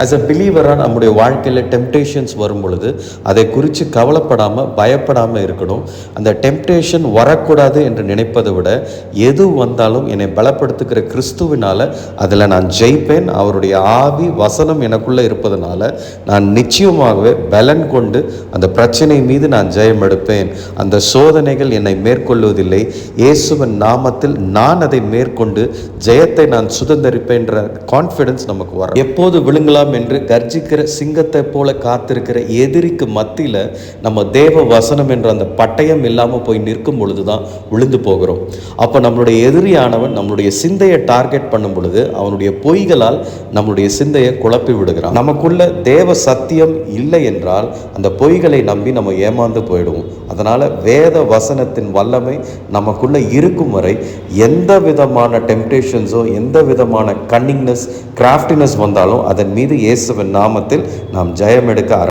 As a பிலீவராக நம்முடைய வாழ்க்கையில் temptations வரும் பொழுது அதை குறித்து கவலைப்படாமல் பயப்படாமல் இருக்கணும். அந்த டெம்டேஷன் வரக்கூடாது என்று நினைப்பதை விட எது வந்தாலும் என்னை பலப்படுத்துகிற கிறிஸ்துவினால் அதில் நான் ஜெயிப்பேன். அவருடைய ஆவி வசனம் எனக்குள்ளே இருப்பதனால நான் நிச்சயமாகவே பலன் கொண்டு அந்த பிரச்சனை மீது நான் ஜெயம் எடுப்பேன். அந்த சோதனைகள் என்னை மேற்கொள்வதில்லை. இயேசுவின் நாமத்தில் நான் அதை மேற்கொண்டு ஜெயத்தை நான் சுதந்திரிப்பேன்ற கான்ஃபிடன்ஸ் நமக்கு வரும். எப்போது விழுங்கலாம் என்று கர்ஜிக்கிற சிங்கத்தை போல காத்திருக்கிற எதிரிக்கு மத்தியில் நம்ம தேவ வசனம் என்ற அந்த பட்டயம் இல்லாமல் போய் நிற்கும் பொழுது தான் விழுந்து போகிறோம். அப்போ நம்மளுடைய எதிரியானவன் நம்மளுடைய சிந்தையை டார்கெட் பண்ணும் பொழுது அவனுடைய பொய்களால் நம்மளுடைய சிந்தையை குழப்பி விடுகிறான். நமக்குள்ள தேவ சத்தியம் இல்லை என்றால் அந்த பொய்களை நம்பி நம்ம ஏமாந்து போயிடுவோம். அதனால் வேத வசனத்தின் வல்லமை நமக்குள்ளே இருக்கும் வரை எந்த விதமான டெம்டேஷன்ஸோ எந்த விதமான கன்னிங்னஸ் கிராஃப்டினஸ் வந்தாலும் அதன் மீது இயேசுவின் நாமத்தில் நாம் ஜெயம் எடுக்க